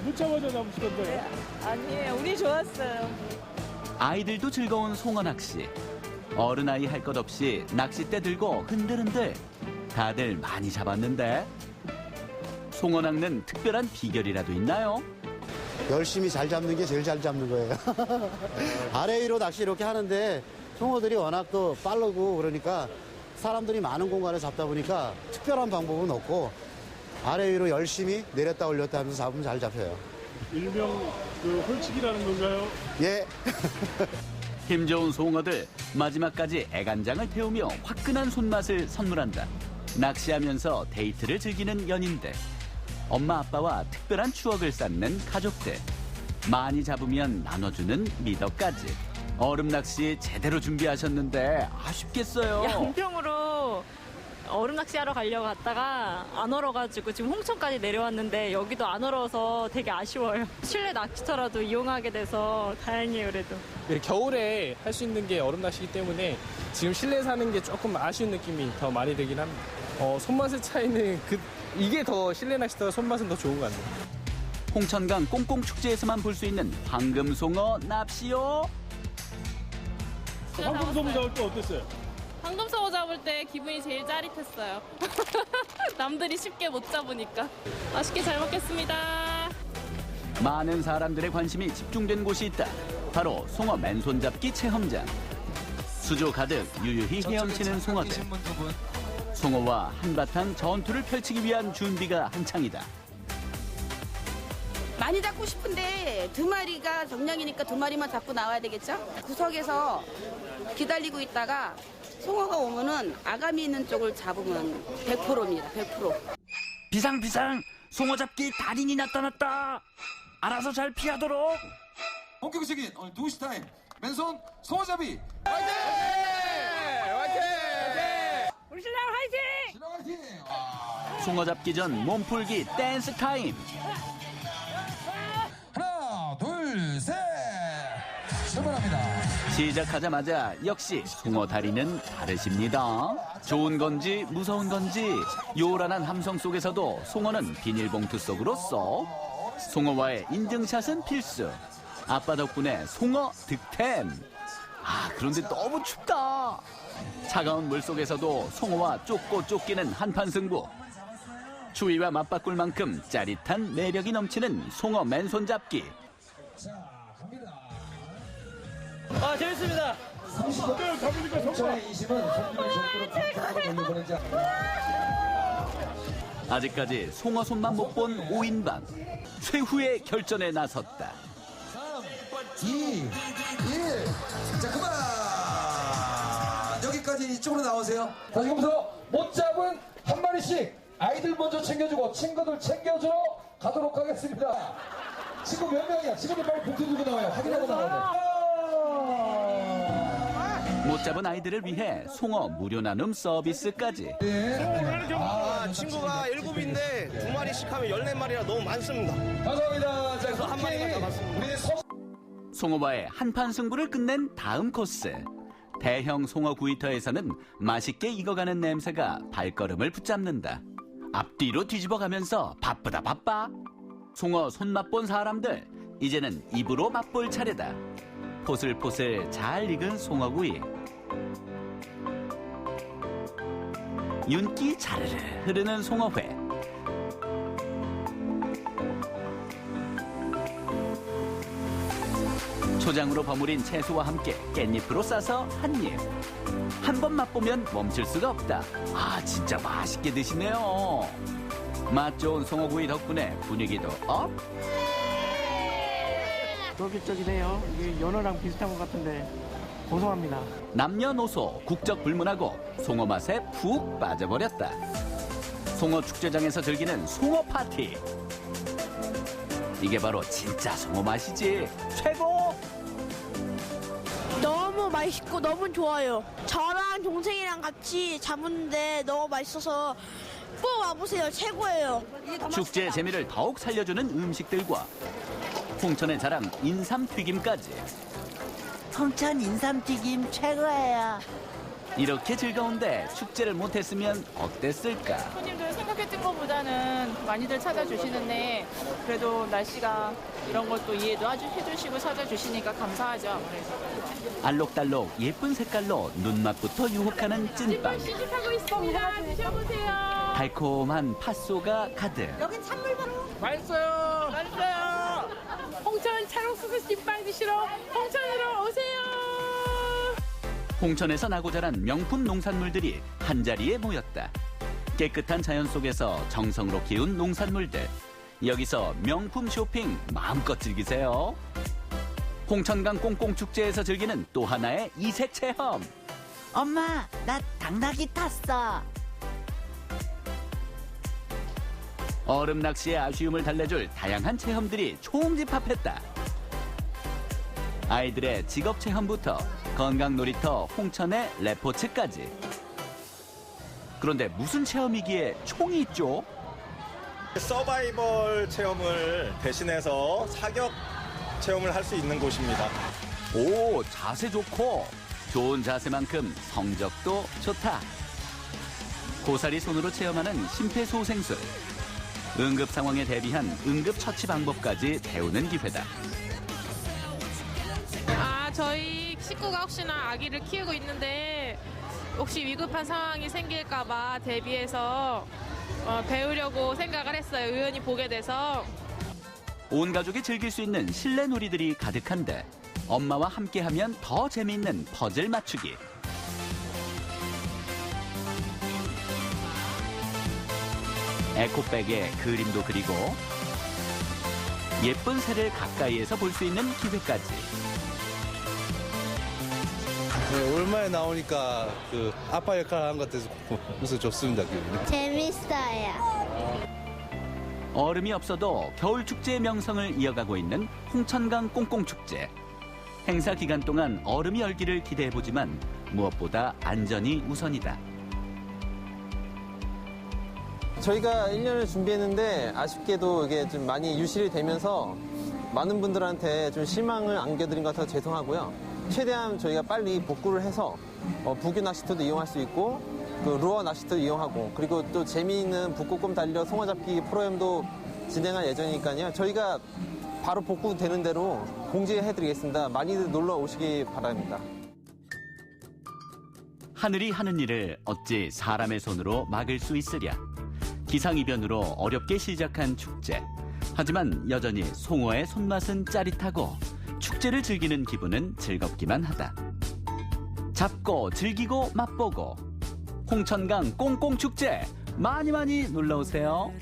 Speaker 10: 늦자마자 잡으시던데.
Speaker 15: 네, 아니에요. 운이 좋았어요.
Speaker 5: 아이들도 즐거운 송어 낚시. 어른아이 할 것 없이 낚싯대 들고 흔들흔들. 다들 많이 잡았는데 송어 낚는 특별한 비결이라도 있나요?
Speaker 16: 열심히 잘 잡는 게 제일 잘 잡는 거예요. 아래 위로 낚시 이렇게 하는데 송어들이 워낙 또 빠르고 그러니까 사람들이 많은 공간에 잡다 보니까 특별한 방법은 없고 아래 위로 열심히 내렸다 올렸다 하면서 잡으면 잘 잡혀요.
Speaker 10: 일명 홀치기라는 건가요?
Speaker 16: 예.
Speaker 5: 힘 좋은 송어들 마지막까지 애간장을 태우며 화끈한 손맛을 선물한다. 낚시하면서 데이트를 즐기는 연인들. 엄마 아빠와 특별한 추억을 쌓는 가족들. 많이 잡으면 나눠주는 미덕까지. 얼음 낚시 제대로 준비하셨는데 아쉽겠어요.
Speaker 30: 양평으로 얼음 낚시하러 가려고 갔다가 안 얼어가지고 지금 홍천까지 내려왔는데 여기도 안 얼어서 되게 아쉬워요. 실내 낚시터라도 이용하게 돼서 다행이에요, 그래도.
Speaker 17: 겨울에 할 수 있는 게 얼음 낚시이기 때문에 지금 실내 사는 게 조금 아쉬운 느낌이 더 많이 들긴 합니다. 손맛의 차이는 이게 더 실내 낚시터 손맛은 더 좋은 것 같네요.
Speaker 5: 홍천강 꽁꽁축제에서만 볼 수 있는 황금송어 납시요.
Speaker 10: 황금송어 잡을 때 어땠어요?
Speaker 11: 황금송어 잡을 때 기분이 제일 짜릿했어요. 남들이 쉽게 못 잡으니까. 맛있게 잘 먹겠습니다.
Speaker 5: 많은 사람들의 관심이 집중된 곳이 있다. 바로 송어 맨손 잡기 체험장. 수조 가득 유유히 헤엄치는 송어들. 송어와 한바탕 전투를 펼치기 위한 준비가 한창이다.
Speaker 18: 많이 잡고 싶은데 2마리가 정량이니까 2마리만 잡고 나와야 되겠죠? 구석에서 기다리고 있다가 송어가 오면은 아가미 있는 쪽을 잡으면 100%입니다. 100%.
Speaker 5: 비상비상! 송어 잡기 달인이 나타났다! 알아서 잘 피하도록!
Speaker 9: 본격적인 오늘 2시 타임 맨손 송어잡이 화이팅!
Speaker 15: 우리 신랑 화이팅!
Speaker 5: 송어 잡기 전 몸풀기 댄스 타임.
Speaker 1: 하나, 둘, 셋. 출발합니다.
Speaker 5: 시작하자마자 역시 송어 다리는 다르십니다. 좋은 건지 무서운 건지 요란한 함성 속에서도 송어는 비닐봉투 속으로 쏙. 송어와의 인증샷은 필수. 아빠 덕분에 송어 득템. 그런데 너무 춥다. 차가운 물 속에서도 송어와 쫓고 쫓기는 한판 승부. 추위와 맞바꿀 만큼 짜릿한 매력이 넘치는 송어 맨손 잡기.
Speaker 2: 재밌습니다.
Speaker 5: 아직까지 송어 손만 못 본 5인방. 최후의 결전에 나섰다.
Speaker 1: 2, 1. 자, 그만! 여기까지 이쪽으로 나오세요. 자, 지금부터 못 잡은 한 마리씩 아이들 먼저 챙겨주고 친구들 챙겨주러 가도록 하겠습니다. 친구 몇 명이야? 친구들 빨리 봉투 들고 나와요. 확인하고 나와야 돼.
Speaker 5: 못 잡은 아이들을 위해 송어 무료 나눔 서비스까지.
Speaker 14: 친구가 7인데 2마리씩 하면 14마리라 너무 많습니다.
Speaker 1: 감사합니다. 자,
Speaker 14: 그래서 한 마리만 잡았습니다.
Speaker 5: 송어와의 한판 승부를 끝낸 다음 코스. 대형 송어 구이터에서는 맛있게 익어가는 냄새가 발걸음을 붙잡는다. 앞뒤로 뒤집어가면서 바쁘다 바빠. 송어 손맛 본 사람들, 이제는 입으로 맛볼 차례다. 포슬포슬 잘 익은 송어구이. 윤기 자르르 흐르는 송어회. 초장으로 버무린 채소와 함께 깻잎으로 싸서 한 입. 한 번 맛보면 멈출 수가 없다. 진짜 맛있게 드시네요. 맛 좋은 송어구이 덕분에 분위기도 업.
Speaker 2: 쫄깃쫄깃해요. 이게 연어랑 비슷한 것 같은데 고소합니다.
Speaker 5: 남녀노소 국적 불문하고 송어 맛에 푹 빠져버렸다. 송어 축제장에서 즐기는 송어 파티. 이게 바로 진짜 송어 맛이지. 최고!
Speaker 19: 너무 맛있고 너무 좋아요. 저랑 동생이랑 같이 잡았는데 너무 맛있어서 꼭 와보세요. 최고예요.
Speaker 5: 축제 재미를 더욱 살려주는 음식들과 홍천의 자랑 인삼튀김까지.
Speaker 19: 홍천 인삼튀김 최고예요.
Speaker 5: 이렇게 즐거운데 축제를 못했으면 어땠을까?
Speaker 20: 손님들 생각했던 것보다는 많이들 찾아주시는데 그래도 날씨가 이런 것도 이해도 해주시고 찾아주시니까 감사하죠. 아무래도.
Speaker 5: 알록달록 예쁜 색깔로 눈맛부터 유혹하는 찐빵.
Speaker 20: 시식하고 있습니다. 드셔보세요.
Speaker 5: 달콤한 팥소가 가득.
Speaker 20: 여기 찬물바로 맛있어요. 맛있어요. 홍천 찰옥수수 찐빵 드시러 홍천으로 오세요.
Speaker 5: 홍천에서 나고 자란 명품 농산물들이 한자리에 모였다. 깨끗한 자연 속에서 정성으로 키운 농산물들. 여기서 명품 쇼핑 마음껏 즐기세요. 홍천강 꽁꽁축제에서 즐기는 또 하나의 이색 체험.
Speaker 19: 엄마, 나 당나귀 탔어.
Speaker 5: 얼음 낚시의 아쉬움을 달래줄 다양한 체험들이 총집합했다. 아이들의 직업 체험부터 건강 놀이터 홍천의 레포츠까지. 그런데 무슨 체험이기에 총이 있죠?
Speaker 21: 서바이벌 체험을 대신해서 사격 체험을 할 수 있는 곳입니다.
Speaker 5: 오, 자세 좋고 좋은 자세만큼 성적도 좋다. 고사리 손으로 체험하는 심폐소생술. 응급 상황에 대비한 응급 처치 방법까지 배우는 기회다.
Speaker 20: 저희 식구가 혹시나 아기를 키우고 있는데 혹시 위급한 상황이 생길까봐 대비해서 배우려고 생각을 했어요. 우연히 보게 돼서.
Speaker 5: 온 가족이 즐길 수 있는 실내 놀이들이 가득한데 엄마와 함께하면 더 재미있는 퍼즐 맞추기. 에코백에 그림도 그리고 예쁜 새를 가까이에서 볼 수 있는 기회까지.
Speaker 22: 네, 오랜만에 나오니까 그 아빠 역할을 한 것 같아서 그래서 좋습니다.
Speaker 19: 재밌어요.
Speaker 5: 얼음이 없어도 겨울 축제의 명성을 이어가고 있는 홍천강 꽁꽁축제. 행사 기간 동안 얼음이 얼기를 기대해보지만 무엇보다 안전이 우선이다.
Speaker 12: 저희가 1년을 준비했는데 아쉽게도 이게 좀 많이 유실이 되면서 많은 분들한테 좀 실망을 안겨드린 것 같아서 죄송하고요. 최대한 저희가 빨리 복구를 해서 부규 낚시터도 이용할 수 있고 그 루어 낚시터도 이용하고 그리고 또 재미있는 북극곰 달리러 송어 잡기 프로그램도 진행할 예정이니까요. 저희가 바로 복구되는 대로 공지해드리겠습니다. 많이들 놀러 오시기 바랍니다.
Speaker 5: 하늘이 하는 일을 어찌 사람의 손으로 막을 수 있으랴. 기상이변으로 어렵게 시작한 축제. 하지만 여전히 송어의 손맛은 짜릿하고 축제를 즐기는 기분은 즐겁기만 하다. 잡고 즐기고 맛보고 홍천강 꽁꽁축제 많이 놀러오세요.